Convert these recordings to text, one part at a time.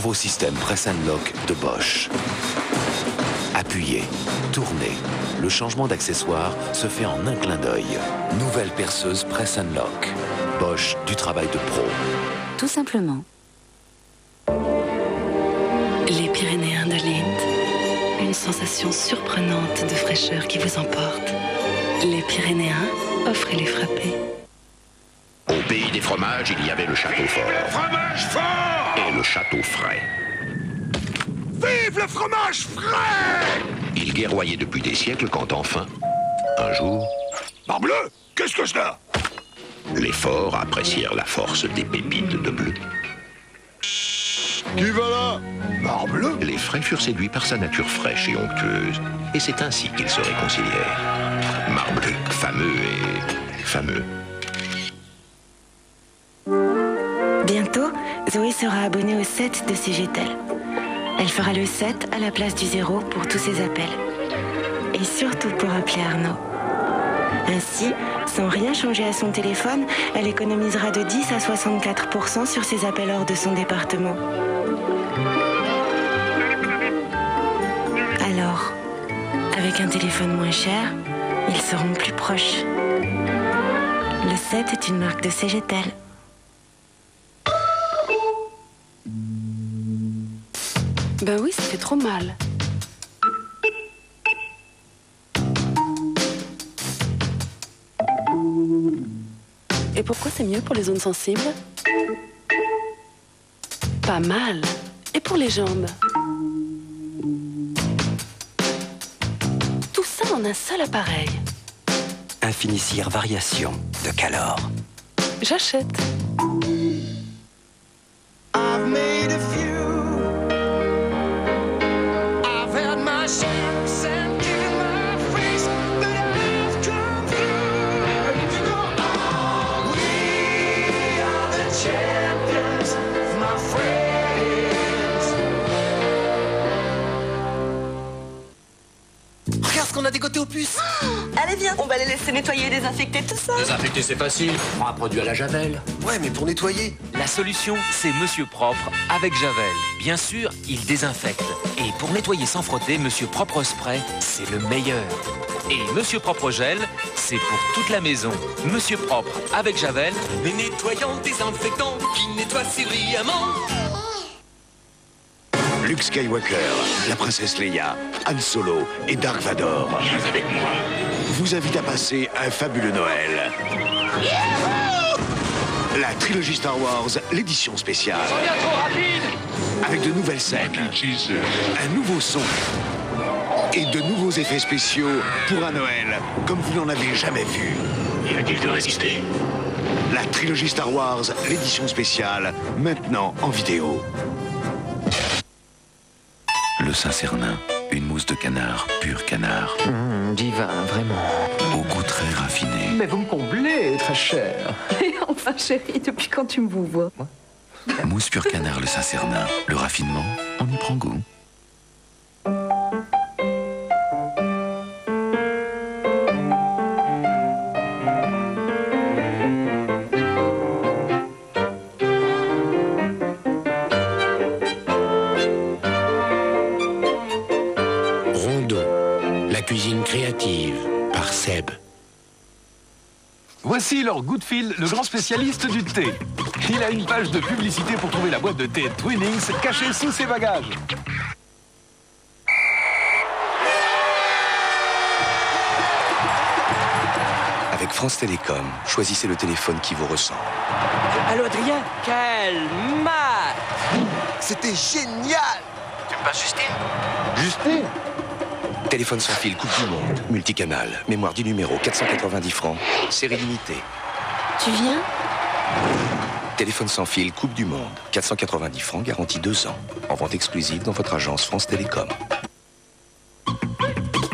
Nouveau système Press and Lock de Bosch. Appuyez, tournez. Le changement d'accessoire se fait en un clin d'œil. Nouvelle perceuse Press and Lock. Bosch, du travail de pro. Tout simplement. Les Pyrénéens de Lint. Une sensation surprenante de fraîcheur qui vous emporte. Les Pyrénéens, offrez les frappés. Au pays des fromages, il y avait le château fort. Fromage fort! Et le château frais. Vive le fromage frais! Il guerroyait depuis des siècles quand enfin, un jour... Parbleu! Qu'est-ce que c'est? Les forts apprécièrent la force des pépites de bleu. Qui va là? Parbleu! Les frais furent séduits par sa nature fraîche et onctueuse. Et c'est ainsi qu'ils se réconcilièrent. Marbleu, fameux et... fameux. Bientôt, Zoé sera abonnée au 7 de CGTEL. Elle fera le 7 à la place du 0 pour tous ses appels. Et surtout pour appeler Arnaud. Ainsi, sans rien changer à son téléphone, elle économisera de 10 à 64% sur ses appels hors de son département. Alors, avec un téléphone moins cher, ils seront plus proches. Le 7 est une marque de CGTEL. Ben oui, ça fait trop mal. Et pourquoi c'est mieux pour les zones sensibles? Pas mal. Et pour les jambes? Tout ça en un seul appareil. Infinicire Variation de Calor. J'achète. Regarde ce qu'on a dégoté aux puces. Allez viens, on va les laisser nettoyer et désinfecter tout ça. Désinfecter c'est facile, prends un produit à la Javel. Ouais, mais pour nettoyer. La solution, c'est Monsieur Propre avec Javel. Bien sûr, il désinfecte. Et pour nettoyer sans frotter, Monsieur Propre Spray, c'est le meilleur. Et Monsieur Propre Gel, c'est pour toute la maison. Monsieur Propre avec Javel, Les nettoyants désinfectants qui nettoient si brillamment. Luke Skywalker, la princesse Leia, Han Solo et Dark Vador. Viens avec moi. Vous invite à passer un fabuleux Noël. La trilogie Star Wars, l'édition spéciale. Avec de nouvelles scènes, un nouveau son et de nouveaux effets spéciaux pour un Noël comme vous n'en avez jamais vu. Inutile de résister. La trilogie Star Wars, l'édition spéciale, maintenant en vidéo. Le Saint-Cernin, une mousse de canard, pur canard. Divin, vraiment. Au goût très raffiné. Mais vous me comblez, très cher. Et enfin chérie, depuis quand tu me vous vois? Mousse pur canard, le Saint-Cernin. Le raffinement, on y prend goût. La cuisine créative, par Seb. Voici Lord Goodfield, le grand spécialiste du thé. Il a une page de publicité pour trouver la boîte de thé Twinings cachée sous ses bagages. Avec France Télécom, choisissez le téléphone qui vous ressemble. Allô, Adrien? Quelle marque! C'était génial. Tu me passes Justine? Justine? Téléphone sans fil, Coupe du Monde, multicanal, mémoire 10 numéros, 490 francs, série limitée. Tu viens? Téléphone sans fil, Coupe du Monde, 490 francs, garantie 2 ans. En vente exclusive dans votre agence France Télécom.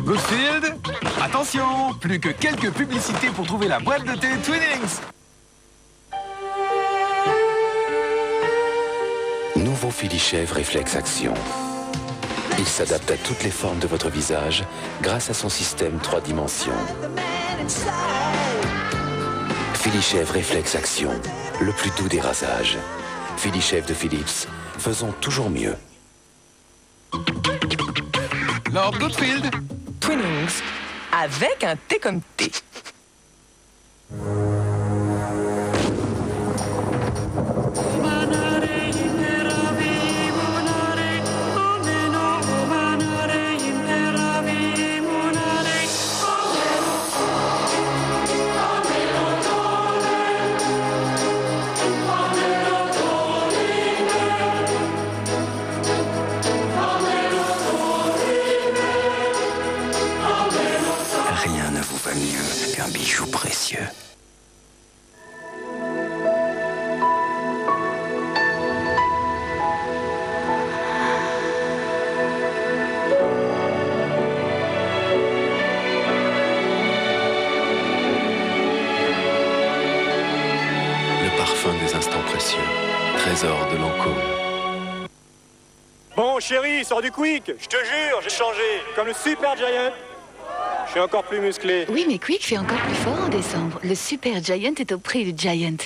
Goodfield, attention, plus que quelques publicités pour trouver la boîte de thé Twinings. Nouveau Philly-Shave Réflexe Action. Il s'adapte à toutes les formes de votre visage grâce à son système 3 dimensions. Philly-Shave Réflexe Action, le plus doux des rasages. Philly-Shave de Philips, faisons toujours mieux. Lord Goodfield. Twinings, avec un thé comme thé. Rien ne vous va mieux qu'un bijou précieux. Le parfum des instants précieux, trésor de Lancôme. Bon, chérie, sors du Quick. Je te jure, j'ai changé. Comme le Super Giant. Je suis encore plus musclé. Oui, mais Quick fait encore plus fort en décembre. Le Super Giant est au prix du Giant.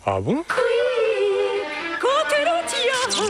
Ah bon? Quand tu le tiens.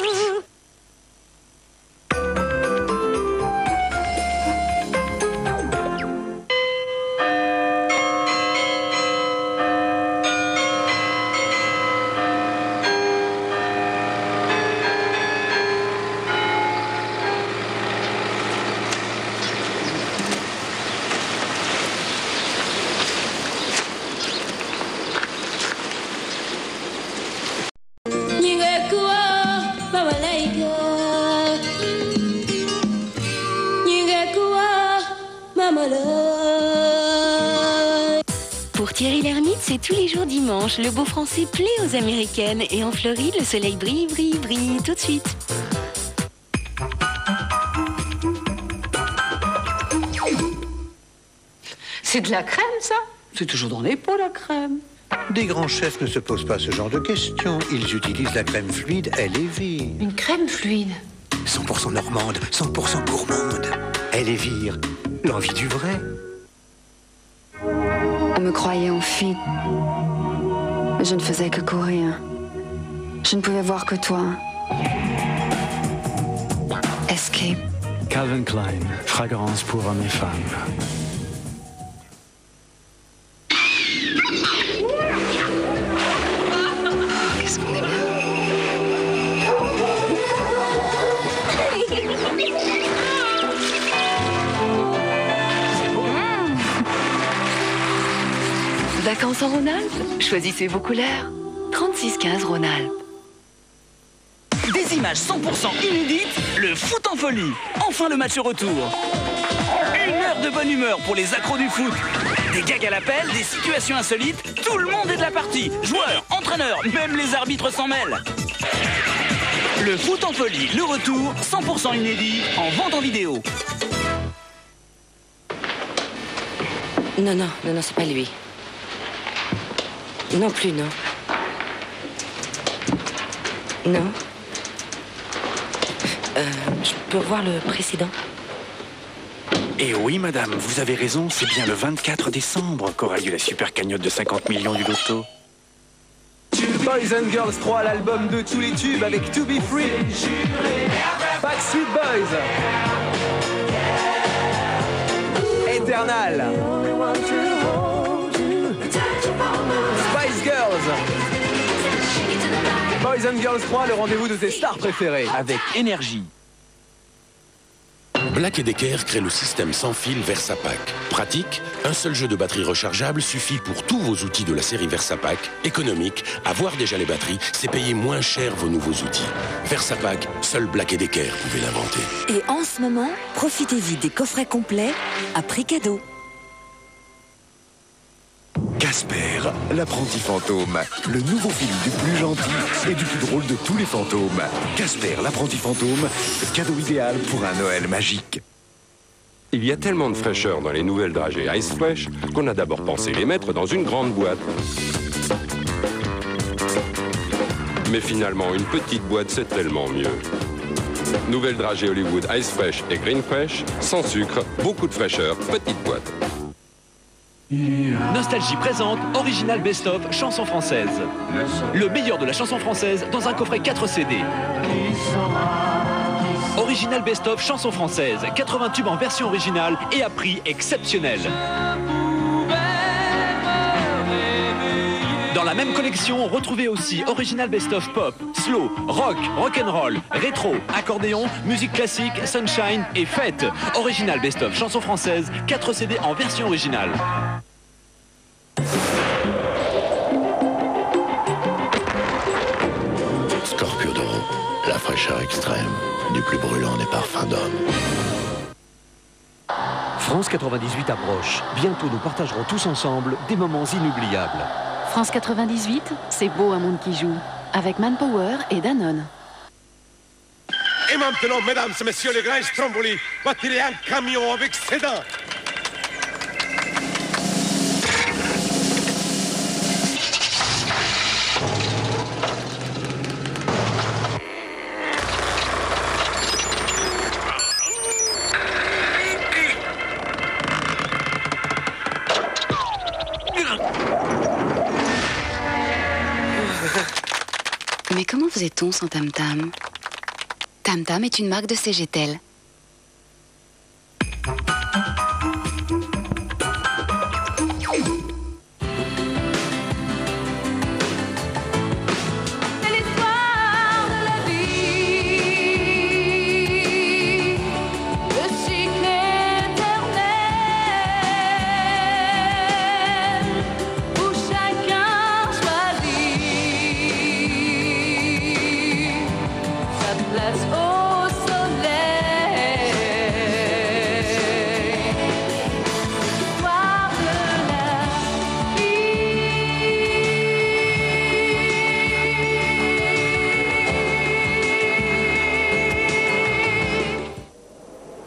Pour Thierry Lhermitte, c'est tous les jours dimanche. Le beau français plaît aux américaines. Et en Floride, le soleil brille, brille, brille. Tout de suite. C'est de la crème, ça? C'est toujours dans les pots, la crème. Des grands chefs ne se posent pas ce genre de questions. Ils utilisent la crème fluide, elle est vive. Une crème fluide? 100% normande, 100% gourmande. Elle est vire, l'envie du vrai. On me croyait en fille. Mais je ne faisais que courir. Je ne pouvais voir que toi. Escape. Calvin Klein, fragrance pour hommes et femmes. Qu'est-ce qu'on est bien. Vacances en Rhône-Alpes? Choisissez vos couleurs. 3615 Rhône-Alpes. Des images 100% inédites, le foot en folie. Enfin le match retour. Une heure de bonne humeur pour les accros du foot. Des gags à l'appel, des situations insolites, tout le monde est de la partie. Joueurs, entraîneurs, même les arbitres s'en mêlent. Le foot en folie, le retour, 100% inédit, en vente en vidéo. Non, c'est pas lui. Non plus, non. Non. Je peux voir le précédent? Eh oui, madame, vous avez raison, c'est bien le 24 décembre qu'aura lieu la super cagnotte de 50 millions du loto. Boys and Girls 3, l'album de tous les tubes avec To Be Free. Backstreet Boys. Eternal. Spice Girls. Boys and Girls 3, le rendez-vous de tes stars préférées. Avec énergie. Black & Decker crée le système sans fil VersaPack. Pratique, un seul jeu de batterie rechargeable suffit pour tous vos outils de la série VersaPack. Économique, avoir déjà les batteries, c'est payer moins cher vos nouveaux outils. VersaPack, seul Black & Decker pouvait l'inventer. Et en ce moment, profitez-y des coffrets complets à prix cadeau. Casper, l'apprenti fantôme. Le nouveau film du plus gentil et du plus drôle de tous les fantômes. Casper, l'apprenti fantôme, le cadeau idéal pour un Noël magique. Il y a tellement de fraîcheur dans les nouvelles dragées Ice Fresh qu'on a d'abord pensé les mettre dans une grande boîte. Mais finalement, une petite boîte, c'est tellement mieux. Nouvelles dragées Hollywood Ice Fresh et Green Fresh, sans sucre, beaucoup de fraîcheur, petite boîte. Nostalgie présente Original Best of Chansons françaises. Le meilleur de la chanson française dans un coffret 4 CD. Original Best of Chansons françaises, 80 tubes en version originale et à prix exceptionnel. Dans la même collection, retrouvez aussi Original Best of Pop, Slow, Rock, Rock'n'Roll, Rétro, Accordéon, Musique classique, Sunshine et Fête. Original Best of Chansons françaises, 4 CD en version originale. Scorpio d'Oro, la fraîcheur extrême du plus brûlant des parfums d'homme. France 98 approche. Bientôt nous partagerons tous ensemble des moments inoubliables. France 98, c'est beau un monde qui joue. Avec Manpower et Danone. Et maintenant, mesdames et messieurs, le grand Stromboli va tirer un camion avec ses dents. Mais comment faisait-on sans Tam Tam? Tam Tam est une marque de CGTEL.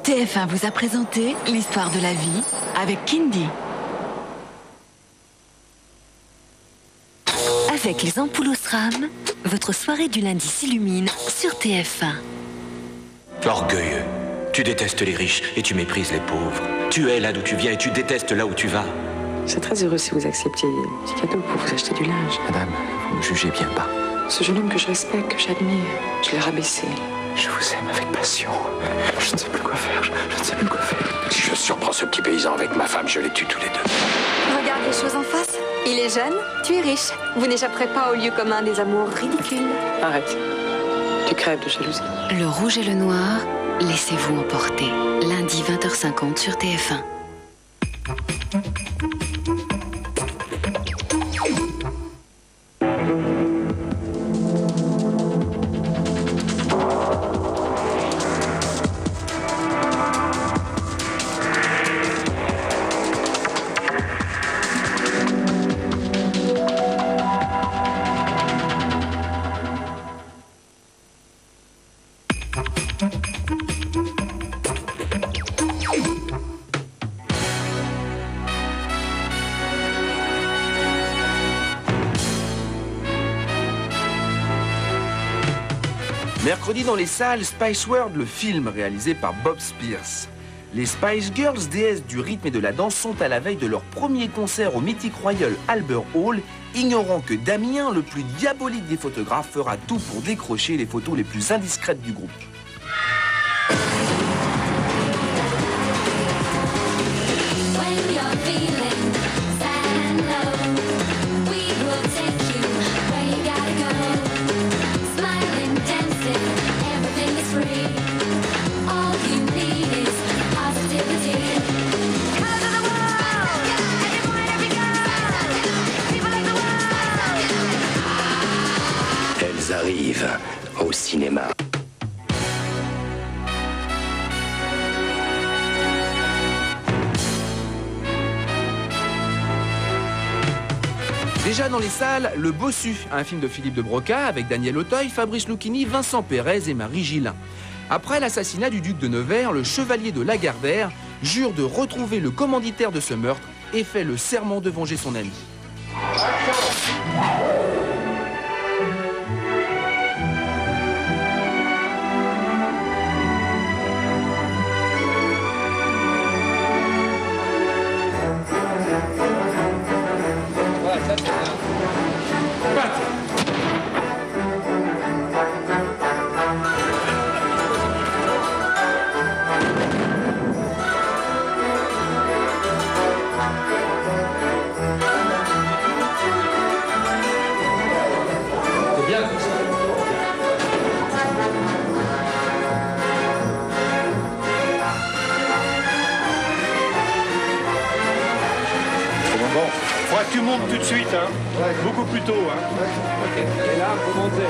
TF1 vous a présenté l'histoire de la vie avec Kindy. Avec les ampoules Osram, votre soirée du lundi s'illumine sur TF1. Orgueilleux. Tu détestes les riches et tu méprises les pauvres. Tu es là d'où tu viens et tu détestes là où tu vas. Je serais très heureux si vous acceptiez un petit cadeau pour vous acheter du linge. Madame, vous ne jugez bien pas. Ce jeune homme que je respecte, que j'admire, je l'ai rabaissé. Je vous aime avec passion. Je ne sais plus quoi faire. Je ne sais plus quoi faire. Si je surprends ce petit paysan avec ma femme, je les tue tous les deux. Regarde les choses en face. Il est jeune, tu es riche. Vous n'échapperez pas au lieu commun des amours ridicules. Arrête. Tu crèves de jalousie. Le rouge et le noir, laissez-vous emporter. Lundi 20h50 sur TF1. Mercredi dans les salles, Spice World, le film réalisé par Bob Spears. Les Spice Girls, déesses du rythme et de la danse, sont à la veille de leur premier concert au mythique Royal Albert Hall, ignorant que Damien, le plus diabolique des photographes, fera tout pour décrocher les photos les plus indiscrètes du groupe. Arrive au cinéma. Déjà dans les salles, Le Bossu, un film de Philippe de Broca avec Daniel Auteuil, Fabrice Lucchini, Vincent Pérez et Marie Gillin. Après l'assassinat du duc de Nevers, le chevalier de Lagardère jure de retrouver le commanditaire de ce meurtre et fait le serment de venger son ami. Faudra que tu montes tout de suite, hein. Beaucoup plus tôt, hein. Ok. Et là, faut monter.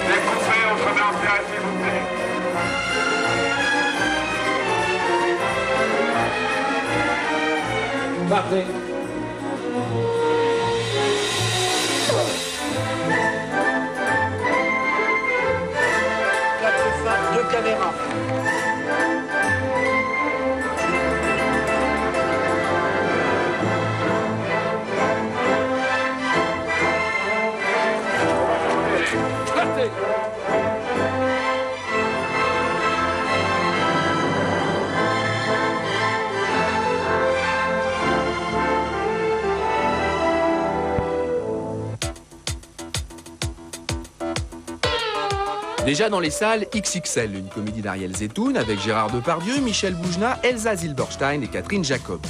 Découpez entre danseurs, s'il vous plaît. Parfait. Deux caméras. Partez. Déjà dans les salles, XXL, une comédie d'Ariel Zetoun avec Gérard Depardieu, Michel Boujna, Elsa Zilberstein et Catherine Jacob.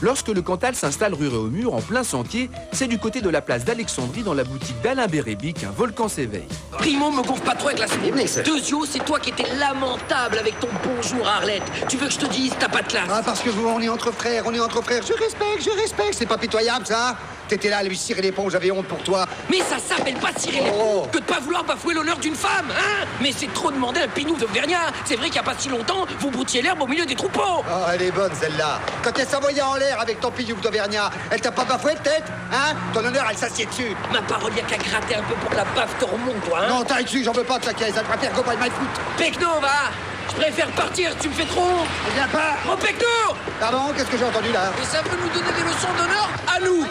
Lorsque le Cantal s'installe rue Réaumur, en plein sentier, c'est du côté de la place d'Alexandrie, dans la boutique d'Alain Bérébi, qu'un volcan s'éveille. Primo, me gonfle pas trop avec la soupe. Deuxio, c'est toi qui étais lamentable avec ton bonjour à Arlette. Tu veux que je te dise, t'as pas de classe. Ah, parce que vous, on est entre frères, Je respecte, c'est pas pitoyable, ça. T'étais là à lui cirer l'éponge, j'avais honte pour toi. Mais ça s'appelle pas cirer l'éponge que de pas vouloir bafouer l'honneur d'une femme, hein. Mais c'est trop demander à un pinou d'Auvergnat. C'est vrai qu'il y a pas si longtemps, vous broutiez l'herbe au milieu des troupeaux. Oh, elle est bonne, celle-là. Quand elle s'envoyait en l'air avec ton pignouf d'Auvergnat, elle t'a pas bafoué peut-être, hein? Ton honneur, elle s'assied dessus. Ma parole, y'a qu'à gratter un peu pour que la baffe te remonte, toi, hein. Non, t'as dessus, j'en veux pas de ta caisse, elle préfère go by my foot. Pecno, va. Je préfère partir, tu me fais trop. Eh bien, pas. Oh, Pecno. Pardon, qu'est-ce que j'ai entendu là? Et ça veut nous donner des leçons d'honneur à nous.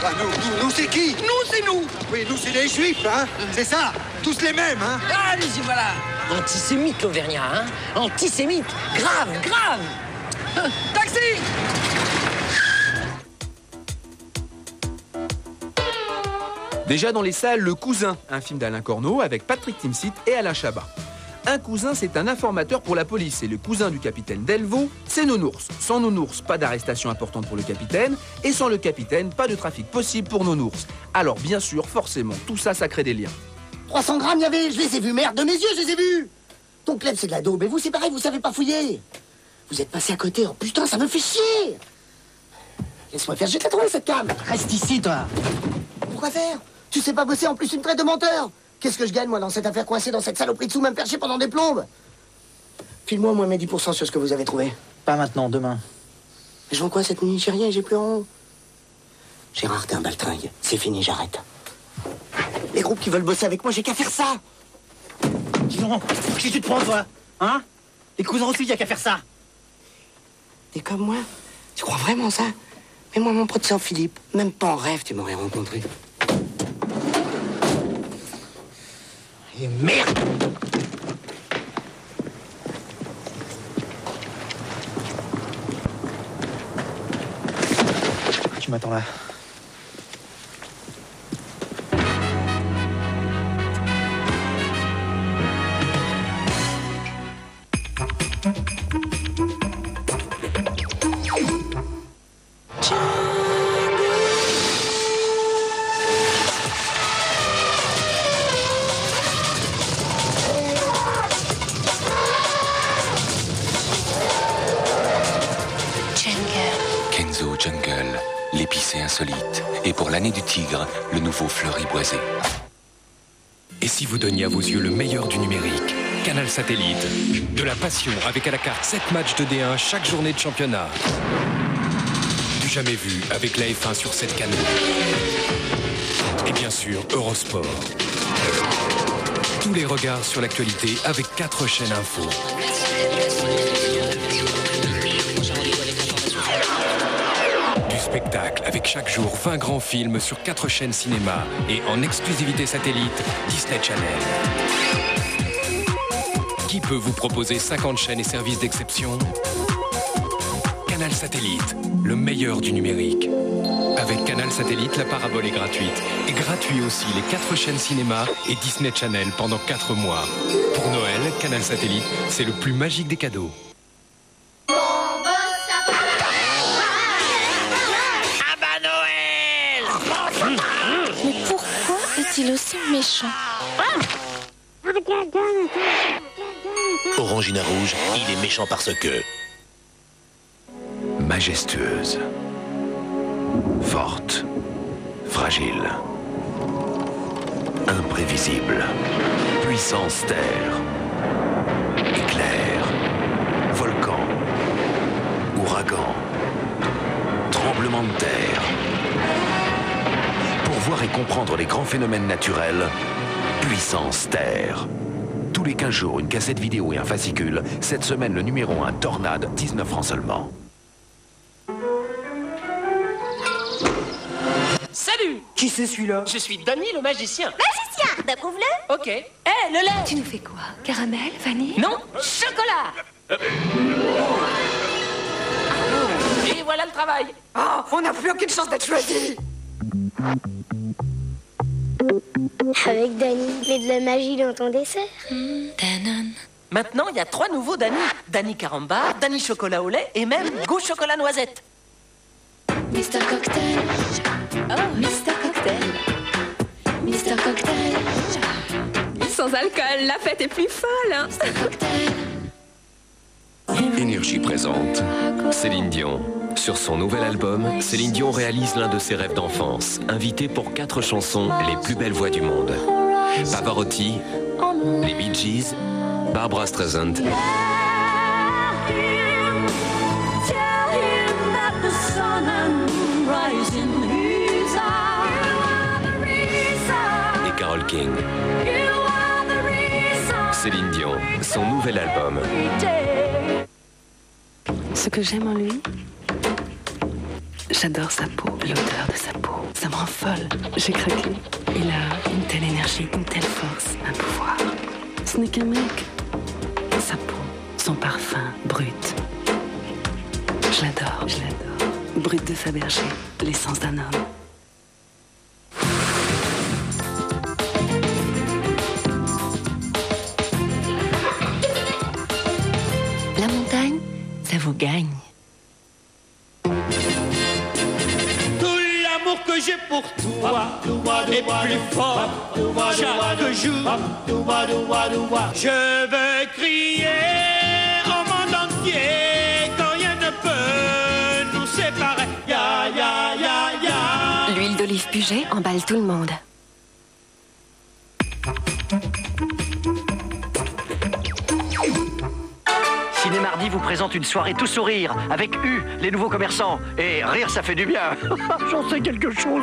Ah, nous, c'est qui? Nous, c'est nous. Oui, nous, c'est les juifs, hein. C'est ça, tous les mêmes, hein. Allez-y, voilà. Antisémite, l'Auvergnat, hein. Antisémite. Grave. Taxi. Déjà dans les salles, Le Cousin, un film d'Alain Corneau avec Patrick Timsit et Alain Chabat. Un cousin, c'est un informateur pour la police, et le cousin du capitaine Delvaux, c'est Nounours. Sans Nounours, pas d'arrestation importante pour le capitaine, et sans le capitaine, pas de trafic possible pour Nounours. Alors bien sûr, forcément, tout ça, ça crée des liens. 300 grammes, il y avait, je les ai vus, merde, de mes yeux, je les ai vus. Ton club, c'est de la daube, mais vous, c'est pareil, vous savez pas fouiller. Vous êtes passé à côté, oh putain, ça me fait chier. Laisse-moi faire, je vais te la trouver, cette cam. Reste ici, toi. Pourquoi faire? Tu sais pas bosser, en plus, une traite de menteur. Qu'est-ce que je gagne, moi, dans cette affaire coincée, dans cette saloperie de sous, même perché pendant des plombes? File-moi au moins mes 10% sur ce que vous avez trouvé. Pas maintenant, demain. Mais je vends quoi cette nuit? J'ai rien, j'ai plus en... Gérard, t'es un baltringue. C'est fini, j'arrête. Les groupes qui veulent bosser avec moi, j'ai qu'à faire ça. Dis donc, qui tu te prends, toi? Hein? Les cousins aussi, y a qu'à faire ça. T'es comme moi? Tu crois vraiment ça? Mais moi, mon pote Saint-Philippe, même pas en rêve, tu m'aurais rencontré. Et merde! Tu m'attends là. Kenzo Jungle, l'épicé insolite. Et pour l'année du tigre, le nouveau fleuri boisé. Et si vous donniez à vos yeux le meilleur du numérique? Canal Satellite. De la passion avec à la carte 7 matchs de D1 chaque journée de championnat. Du jamais vu avec la F1 sur 7 canaux. Et bien sûr, Eurosport. Tous les regards sur l'actualité avec 4 chaînes info. Du spectacle avec chaque jour 20 grands films sur 4 chaînes cinéma et en exclusivité satellite Disney Channel. Qui peut vous proposer 50 chaînes et services d'exception? Canal Satellite, le meilleur du numérique. Avec Canal Satellite, la parabole est gratuite. Et gratuit aussi les 4 chaînes cinéma et Disney Channel pendant 4 mois. Pour Noël, Canal Satellite, c'est le plus magique des cadeaux. Mais pourquoi est-il aussi méchant? Orangina Rouge, il est méchant parce que... Majestueuse. Forte. Fragile. Imprévisible. Puissance terre. Éclair. Volcan. Ouragan. Tremblement de terre. Pour voir et comprendre les grands phénomènes naturels, Puissance Terre. Tous les 15 jours, une cassette vidéo et un fascicule. Cette semaine, le numéro 1, Tornade, 19 francs seulement. Salut! Qui c'est celui-là? Je suis Danny le magicien. Magicien, d'approuve-le? Ok. Le lait! Tu nous fais quoi? Caramel, vanille? Non, chocolat! Et voilà le travail. Oh, on n'a plus aucune chance d'être choisi. Avec Danny, mais de la magie dans ton dessert. Danone. Maintenant, il y a 3 nouveaux Danny. Danny carambar, Danny chocolat au lait et même Go chocolat noisette. Mr. Cocktail. Oh, Mr. Cocktail. Mr. Cocktail. Sans alcool, la fête est plus folle. Hein? Mr. Cocktail. Énergie présente Céline Dion. Sur son nouvel album, Céline Dion réalise l'un de ses rêves d'enfance, invitée pour 4 chansons les plus belles voix du monde. Pavarotti, les Bee Gees, Barbra Streisand et Carole King. Céline Dion, son nouvel album. Ce que j'aime en lui, j'adore sa peau, l'odeur de sa peau. Ça me rend folle. J'ai craqué. Il a une telle énergie, une telle force, un pouvoir. Ce n'est qu'un mec. Sa peau, son parfum, brut. Je l'adore, je l'adore. Brut de Fabergé, l'essence d'un homme. La montagne, ça vous gagne. Que j'ai pour toi est plus fort chaque jour. Je veux crier au monde entier quand rien ne peut nous séparer. Ya, ya, ya, ya. L'huile d'olive Puget emballe tout le monde. Ciné Mardi vous présente une soirée tout sourire avec U, les nouveaux commerçants. Et rire, ça fait du bien. J'en sais quelque chose.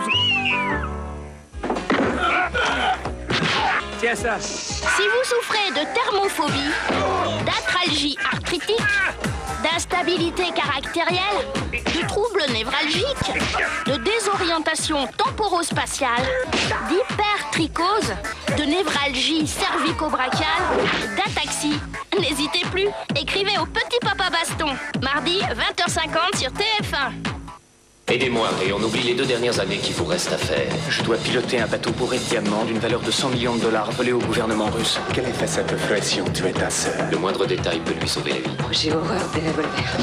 Tiens ça. Si vous souffrez de thermophobie, d'arthralgie arthritique, d'instabilité caractérielle, de troubles névralgiques, de désorientation temporo-spatiale, d'hypertrichose, de névralgie cervico-brachiale, d'ataxie, n'hésitez plus, écrivez au petit papa Baston, mardi 20h50 sur TF1. Aidez-moi, et on oublie les 2 dernières années qu'il vous reste à faire. Je dois piloter un bateau bourré de diamants d'une valeur de 100 millions de dollars volé au gouvernement russe. Quel effet ça te ferait si on tuait ta sœur? Le moindre détail peut lui sauver la vie. J'ai horreur des revolvers.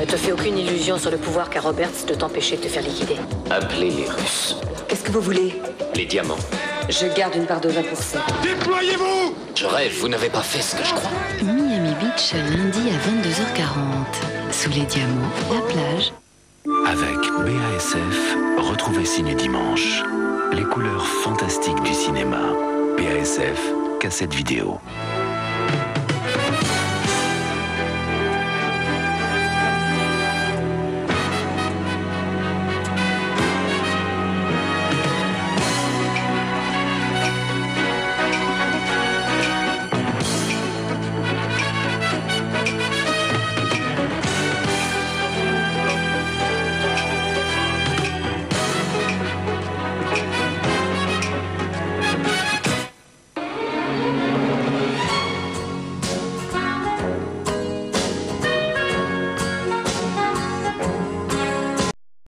Ne te fais aucune illusion sur le pouvoir qu'a Roberts de t'empêcher de te faire liquider. Appelez les Russes. Qu'est-ce que vous voulez? Les diamants. Je garde une part de 20%. Déployez-vous! Je rêve, vous n'avez pas fait ce que je crois. Miami Beach, lundi à 22h40. Sous les diamants, la plage. Avec BASF, retrouvez Ciné Dimanche. Les couleurs fantastiques du cinéma. BASF, cassette vidéo.